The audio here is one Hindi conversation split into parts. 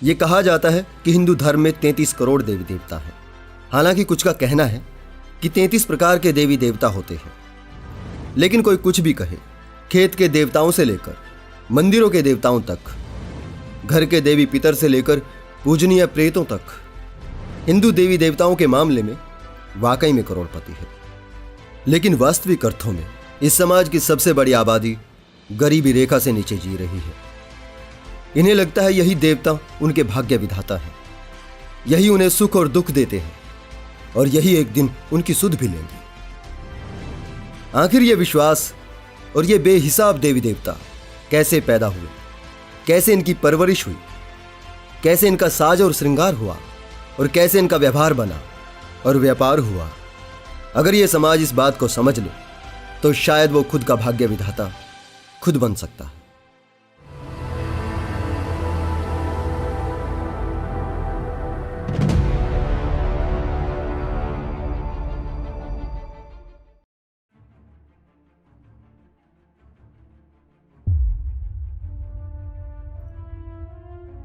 ये कहा जाता है कि हिंदू धर्म में 33 करोड़ देवी देवता हैं। हालांकि कुछ का कहना है कि 33 प्रकार के देवी देवता होते हैं। लेकिन कोई कुछ भी कहे, खेत के देवताओं से लेकर मंदिरों के देवताओं तक, घर के देवी पितर से लेकर पूजनीय प्रेतों तक, हिंदू देवी देवताओं के मामले में वाकई में करोड़पति है। लेकिन वास्तविक अर्थों में इस समाज की सबसे बड़ी आबादी गरीबी रेखा से नीचे जी रही है। इन्हें लगता है यही देवता उनके भाग्य विधाता है, यही उन्हें सुख और दुख देते हैं और यही एक दिन उनकी सुध भी लेंगे। आखिर ये विश्वास और ये बेहिसाब देवी देवता कैसे पैदा हुए, कैसे इनकी परवरिश हुई, कैसे इनका साज और श्रृंगार हुआ और कैसे इनका व्यवहार बना और व्यापार हुआ। अगर ये समाज इस बात को समझ ले तो शायद वो खुद का भाग्य विधाता खुद बन सकता है।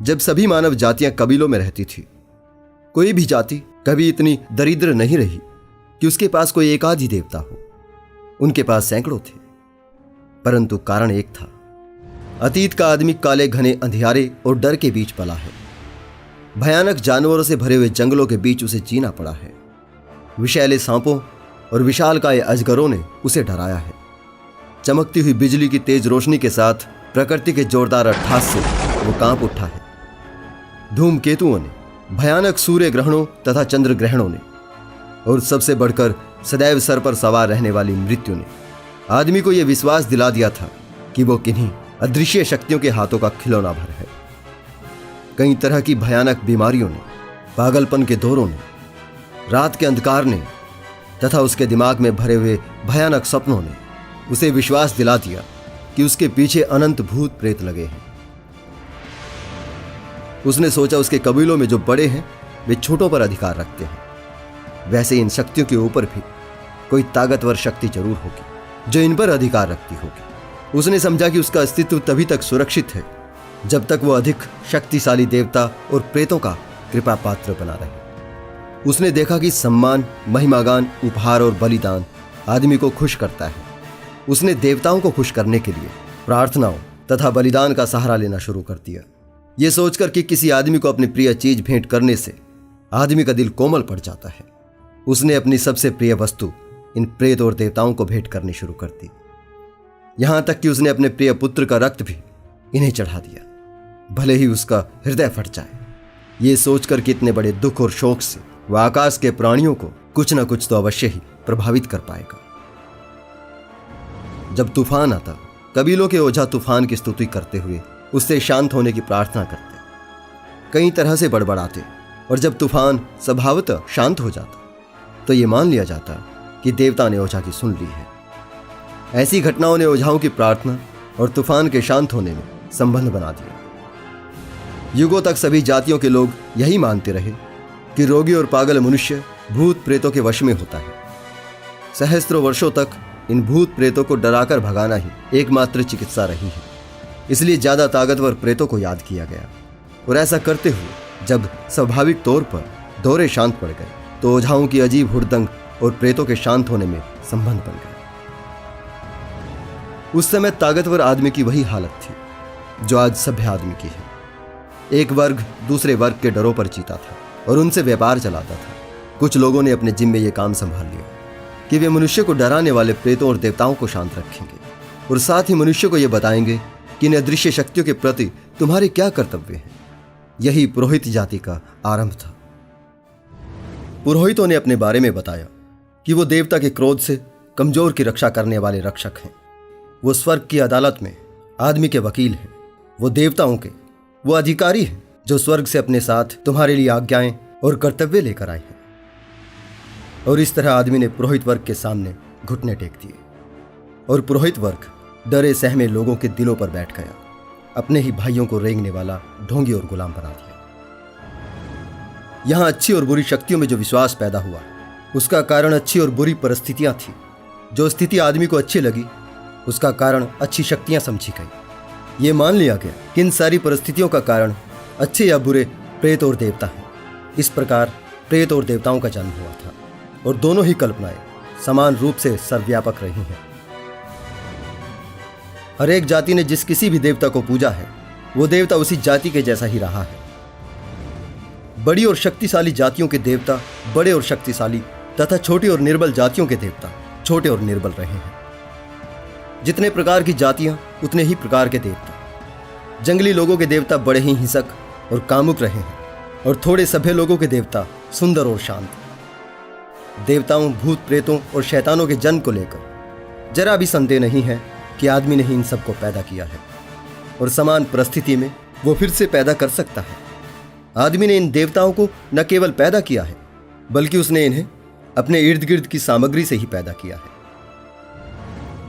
जब सभी मानव जातियां कबीलों में रहती थी, कोई भी जाति कभी इतनी दरिद्र नहीं रही कि उसके पास कोई एक आध ही देवता हो। उनके पास सैकड़ों थे, परंतु कारण एक था। अतीत का आदमी काले घने अंधियारे और डर के बीच पला है। भयानक जानवरों से भरे हुए जंगलों के बीच उसे जीना पड़ा है। विषैले सांपों और विशालकाय अजगरों ने उसे डराया है। चमकती हुई बिजली की तेज रोशनी के साथ प्रकृति के जोरदार अट्ठास से वो कांप उठा है। धूमकेतुओं ने, भयानक सूर्य ग्रहणों तथा चंद्र ग्रहणों ने, और सबसे बढ़कर सदैव सर पर सवार रहने वाली मृत्यु ने आदमी को यह विश्वास दिला दिया था कि वो किन्हीं अदृश्य शक्तियों के हाथों का खिलौना भर है। कई तरह की भयानक बीमारियों ने, पागलपन के दौरों ने, रात के अंधकार ने तथा उसके दिमाग में भरे हुए भयानक सपनों ने उसे विश्वास दिला दिया कि उसके पीछे अनंत भूत प्रेत लगे हैं। उसने सोचा उसके कबीलों में जो बड़े हैं वे छोटों पर अधिकार रखते हैं, वैसे इन शक्तियों के ऊपर भी कोई ताकतवर शक्ति जरूर होगी जो इन पर अधिकार रखती होगी। उसने समझा कि उसका अस्तित्व तभी तक सुरक्षित है जब तक वो अधिक शक्तिशाली देवता और प्रेतों का कृपा पात्र बना रहे। उसने देखा कि सम्मान, महिमागान, उपहार और बलिदान आदमी को खुश करता है। उसने देवताओं को खुश करने के लिए प्रार्थनाओं तथा बलिदान का सहारा लेना शुरू कर दिया, ये सोचकर कि किसी आदमी को अपनी प्रिय चीज भेंट करने से आदमी का दिल कोमल पड़ जाता है। उसने अपनी सबसे प्रिय वस्तु इन प्रेत और देवताओं को भेंट करनी शुरू कर दी। यहां तक कि उसने अपने प्रिय पुत्र का रक्त भी इन्हें चढ़ा दिया, भले ही उसका हृदय फट जाए। ये सोचकर कि इतने बड़े दुख और शोक से वह आकाश के प्राणियों को कुछ न कुछ तो अवश्य ही प्रभावित कर पाएगा। जब तूफान आता, कबीलों के ओझा तूफान की स्तुति करते हुए उससे शांत होने की प्रार्थना करते, कई तरह से बड़बड़ाते, और जब तूफान स्वभावतः शांत हो जाता तो ये मान लिया जाता कि देवता ने ओझा की सुन ली है। ऐसी घटनाओं ने ओझाओं की प्रार्थना और तूफान के शांत होने में संबंध बना दिया। युगों तक सभी जातियों के लोग यही मानते रहे कि रोगी और पागल मनुष्य भूत प्रेतों के वश में होता है। सहस्त्रों वर्षों तक इन भूत प्रेतों को डराकर भगाना ही एकमात्र चिकित्सा रही है। इसलिए ज्यादा ताकतवर प्रेतों को याद किया गया, और ऐसा करते हुए जब स्वाभाविक तौर पर दौरे शांत पड़ गए तो ओझाओं की अजीब हुड़दंग और प्रेतों के शांत होने में संबंध बन गया। उस समय ताकतवर आदमी की वही हालत थी जो आज सभ्य आदमी की है। एक वर्ग दूसरे वर्ग के डरों पर जीता था और उनसे व्यापार चलाता था। कुछ लोगों ने अपने जिम्मे ये काम संभाल लिया कि वे मनुष्य को डराने वाले प्रेतों और देवताओं को शांत रखेंगे, और साथ ही मनुष्य को यह बताएंगे कि इन अदृश्य शक्तियों के प्रति तुम्हारे क्या कर्तव्य हैं। यही पुरोहित जाति का आरंभ था। पुरोहितों ने अपने बारे में बताया कि वो देवता के क्रोध से कमजोर की रक्षा करने वाले रक्षक हैं। वो स्वर्ग की अदालत में आदमी के वकील हैं। वो देवताओं के वो अधिकारी हैं जो स्वर्ग से अपने साथ तुम्हारे लिए आज्ञाएं और कर्तव्य लेकर आए हैं। और इस तरह आदमी ने पुरोहित वर्ग के सामने घुटने टेक दिए, और पुरोहित वर्ग डरे सहमे लोगों के दिलों पर बैठ गया, अपने ही भाइयों को रेंगने वाला ढोंगी और गुलाम बना दिया। यहां अच्छी और बुरी शक्तियों में जो विश्वास पैदा हुआ, उसका कारण अच्छी और बुरी परिस्थितियां थी। जो स्थिति आदमी को अच्छी लगी, उसका कारण अच्छी शक्तियां समझी गई। ये मान लिया गया कि इन सारी परिस्थितियों का कारण अच्छे या बुरे प्रेत और देवता हैं। इस प्रकार प्रेत और देवताओं का जन्म हुआ था और दोनों ही कल्पनाएं समान रूप से सर्वव्यापक रही हैं। हर एक जाति ने जिस किसी भी देवता को पूजा है वो देवता उसी जाति के जैसा ही रहा है। बड़ी और शक्तिशाली जातियों के देवता बड़े और शक्तिशाली तथा छोटी और निर्बल जातियों के देवता छोटे और निर्बल रहे हैं। जितने प्रकार की जातियां उतने ही प्रकार के देवता। जंगली लोगों के देवता बड़े ही हिंसक और कामुक रहे हैं और थोड़े सभ्य लोगों के देवता सुंदर और शांत। देवताओं, भूत प्रेतों और शैतानों के जन्म को लेकर जरा भी संदेह नहीं है कि आदमी ने ही इन सबको पैदा किया है और समान परिस्थिति में वो फिर से पैदा कर सकता है। आदमी ने इन देवताओं को न केवल पैदा किया है बल्कि उसने इन्हें अपने इर्द गिर्द की सामग्री से ही पैदा किया है।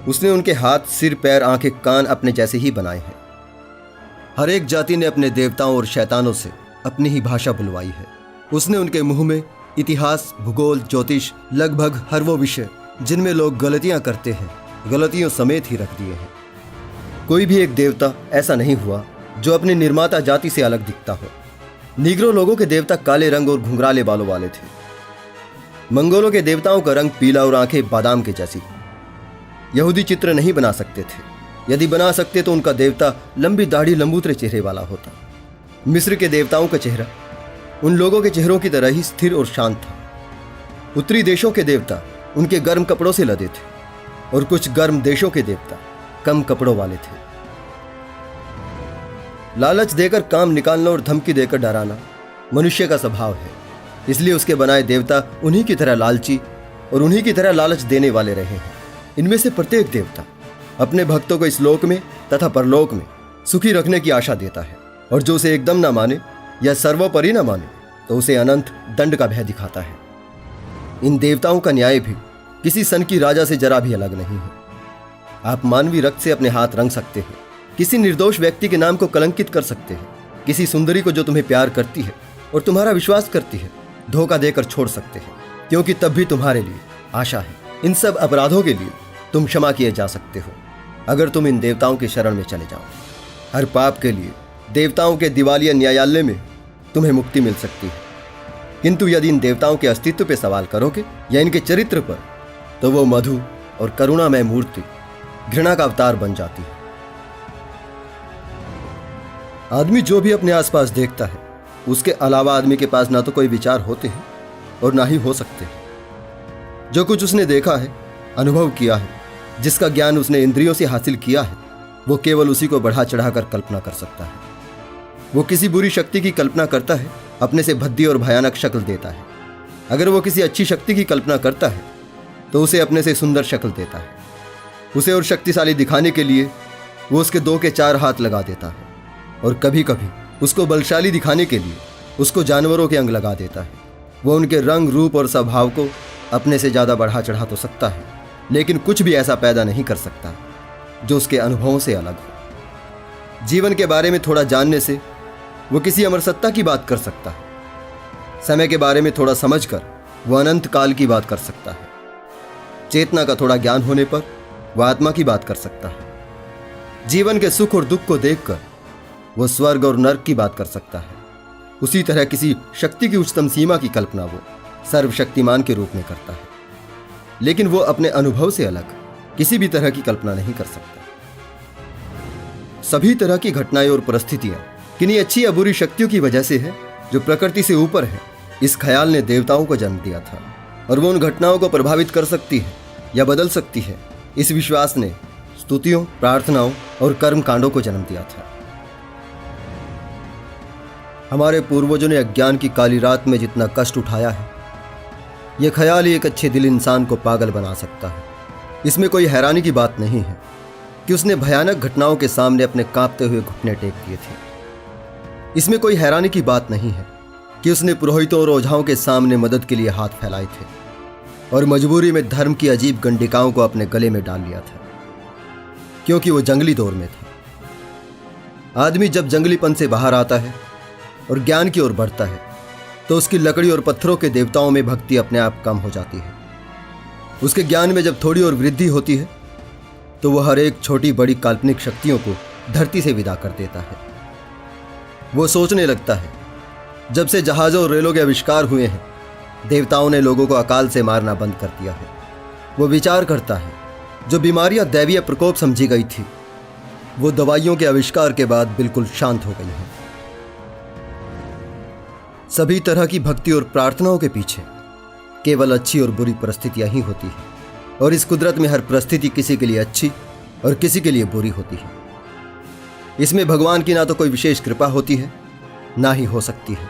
उसने उनके हाथ, सिर, पैर, आंखें, कान अपने जैसे ही बनाए हैं। हर एक जाति ने अपने देवताओं और शैतानों से अपनी ही भाषा बुलवाई है। उसने उनके मुंह में इतिहास, भूगोल, ज्योतिष, लगभग हर वो विषय जिनमें लोग गलतियां करते हैं गलतियों समेत ही रख दिए हैं। कोई भी एक देवता ऐसा नहीं हुआ जो अपने निर्माता जाति से अलग दिखता हो। नीग्रो लोगों के देवता काले रंग और घुंघराले बालों वाले थे। मंगोलों के देवताओं का रंग पीला और आंखें बादाम के जैसी। यहूदी चित्र नहीं बना सकते थे। यदि बना सकते तो उनका देवता लंबी दाढ़ी, लंबूतरे चेहरे वाला होता। मिस्र के देवताओं का चेहरा उन लोगों के चेहरों की तरह ही स्थिर और शांत था। उत्तरी देशों के देवता उनके गर्म कपड़ों से लदे थे और कुछ गर्म देशों के देवता कम कपड़ों वाले थे। लालच देकर काम निकालना और धमकी देकर डराना मनुष्य का स्वभाव है। इसलिए उसके बनाए देवता उन्हीं की तरह लालची और उन्हीं की तरह लालच देने वाले रहे हैं। इनमें से प्रत्येक देवता अपने भक्तों को इस लोक में तथा परलोक में सुखी रखने की आशा देता है और जो उसे एकदम ना माने या सर्वोपरि ना माने तो उसे अनंत दंड का भय दिखाता है। इन देवताओं का न्याय भी किसी सन की राजा से जरा भी अलग नहीं है। आप मानवीय रक्त से अपने हाथ रंग सकते हैं, किसी निर्दोष व्यक्ति के नाम को कलंकित कर सकते हैं, किसी सुंदरी को जो तुम्हें प्यार करती है और तुम्हारा विश्वास करती है धोखा देकर छोड़ सकते हैं, क्योंकि तब भी तुम्हारे लिए आशा है। इन सब अपराधों के लिए तुम क्षमा किए जा सकते हो अगर तुम इन देवताओं की शरण में चले जाओ। हर पाप के लिए देवताओं के दिवालिया न्यायालय में तुम्हें मुक्ति मिल सकती है, किंतु यदि इन देवताओं के अस्तित्व पर सवाल करोगे या इनके चरित्र पर तो वो मधु और करुणामय मूर्ति घृणा का अवतार बन जाती है। आदमी जो भी अपने आसपास देखता है उसके अलावा आदमी के पास ना तो कोई विचार होते हैं और ना ही हो सकते हैं। जो कुछ उसने देखा है, अनुभव किया है, जिसका ज्ञान उसने इंद्रियों से हासिल किया है, वो केवल उसी को बढ़ा चढ़ाकर कल्पना कर सकता है। वो किसी बुरी शक्ति की कल्पना करता है, अपने से भद्दी और भयानक शक्ल देता है। अगर वो किसी अच्छी शक्ति की कल्पना करता है तो उसे अपने से सुंदर शक्ल देता है। उसे और शक्तिशाली दिखाने के लिए वो उसके 2 के 4 हाथ लगा देता है और कभी कभी उसको बलशाली दिखाने के लिए उसको जानवरों के अंग लगा देता है। वो उनके रंग, रूप और स्वभाव को अपने से ज़्यादा बढ़ा चढ़ा तो सकता है, लेकिन कुछ भी ऐसा पैदा नहीं कर सकता जो उसके अनुभवों से अलग हो। जीवन के बारे में थोड़ा जानने से वो किसी अमर सत्ता की बात कर सकता है। समय के बारे में थोड़ा समझकर वो अनंत काल की बात कर सकता है। चेतना का थोड़ा ज्ञान होने पर वह आत्मा की बात कर सकता है। जीवन के सुख और दुख को देखकर वो स्वर्ग और नर्क की बात कर सकता है। उसी तरह किसी शक्ति की उच्चतम सीमा की कल्पना वो सर्वशक्तिमान के रूप में करता है, लेकिन वो अपने अनुभव से अलग किसी भी तरह की कल्पना नहीं कर सकता। सभी तरह की घटनाएं और परिस्थितियां किन्हीं अच्छी या बुरी शक्तियों की वजह से है जो प्रकृति से ऊपर है। इस ख्याल ने देवताओं को जन्म दिया था और वो उन घटनाओं को प्रभावित कर सकती है या बदल सकती है। इस विश्वास ने स्तुतियों, प्रार्थनाओं और कर्म कांडों को जन्म दिया था। हमारे पूर्वजों ने अज्ञान की काली रात में जितना कष्ट उठाया है, यह ख्याल ही एक अच्छे दिल इंसान को पागल बना सकता है। इसमें कोई हैरानी की बात नहीं है कि उसने भयानक घटनाओं के सामने अपने कांपते हुए घुटने टेक दिए थे। इसमें कोई हैरानी की बात नहीं है कि उसने पुरोहितों और ओझाओं के सामने मदद के लिए हाथ फैलाए थे और मजबूरी में धर्म की अजीब गंडिकाओं को अपने गले में डाल लिया था, क्योंकि वो जंगली दौर में था। आदमी जब जंगलीपन से बाहर आता है और ज्ञान की ओर बढ़ता है तो उसकी लकड़ी और पत्थरों के देवताओं में भक्ति अपने आप कम हो जाती है। उसके ज्ञान में जब थोड़ी और वृद्धि होती है तो वह हर एक छोटी बड़ी काल्पनिक शक्तियों को धरती से विदा कर देता है। वो सोचने लगता है, जब से जहाज़ों और रेलों के आविष्कार हुए हैं, देवताओं ने लोगों को अकाल से मारना बंद कर दिया है। वो विचार करता है, जो बीमारियां दैवीय प्रकोप समझी गई थी, वो दवाइयों के आविष्कार के बाद बिल्कुल शांत हो गई हैं। सभी तरह की भक्ति और प्रार्थनाओं के पीछे केवल अच्छी और बुरी परिस्थितियां ही होती हैं, और इस कुदरत में हर परिस्थिति किसी के लिए अच्छी और किसी के लिए बुरी होती है। इसमें भगवान की ना तो कोई विशेष कृपा होती है, ना ही हो सकती है।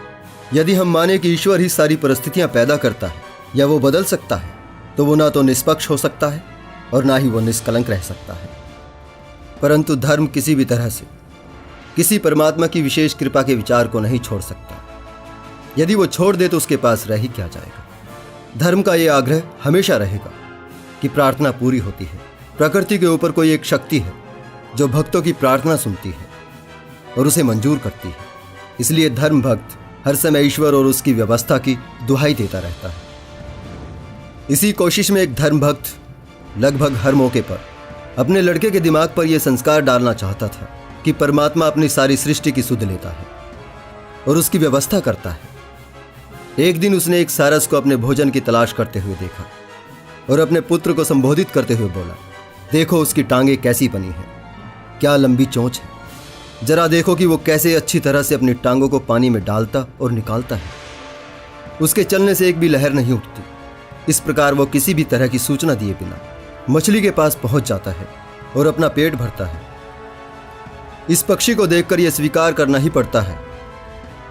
यदि हम माने कि ईश्वर ही सारी परिस्थितियां पैदा करता है या वो बदल सकता है, तो वो ना तो निष्पक्ष हो सकता है और ना ही वो निष्कलंक रह सकता है। परंतु धर्म किसी भी तरह से किसी परमात्मा की विशेष कृपा के विचार को नहीं छोड़ सकता। यदि वो छोड़ दे तो उसके पास रह ही क्या जाएगा। धर्म का ये आग्रह हमेशा रहेगा कि प्रार्थना पूरी होती है। प्रकृति के ऊपर कोई एक शक्ति है जो भक्तों की प्रार्थना सुनती है और उसे मंजूर करती है। इसलिए धर्म भक्त हर समय ईश्वर और उसकी व्यवस्था की दुहाई देता रहता है। इसी कोशिश में एक धर्म भक्त लगभग हर मौके पर अपने लड़के के दिमाग पर यह संस्कार डालना चाहता था कि परमात्मा अपनी सारी सृष्टि की सुध लेता है और उसकी व्यवस्था करता है। एक दिन उसने एक सारस को अपने भोजन की तलाश करते हुए देखा और अपने पुत्र को संबोधित करते हुए बोला, देखो उसकी टांगें कैसी बनी हैं, क्या लंबी चोंच है। जरा देखो कि वो कैसे अच्छी तरह से अपनी टांगों को पानी में डालता और निकालता है। उसके चलने से एक भी लहर नहीं उठती। इस प्रकार वो किसी भी तरह की सूचना दिए बिना मछली के पास पहुंच जाता है और अपना पेट भरता है। इस पक्षी को देखकर यह स्वीकार करना ही पड़ता है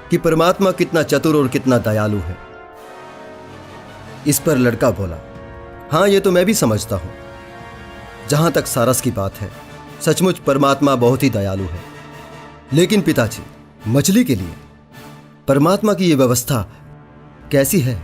कि परमात्मा कितना चतुर और कितना दयालु है। इस पर लड़का बोला, हाँ, ये तो मैं भी समझता हूं। जहां तक सारस की बात है, सचमुच परमात्मा बहुत ही दयालु है। लेकिन पिताजी, मछली के लिए परमात्मा की यह व्यवस्था कैसी है?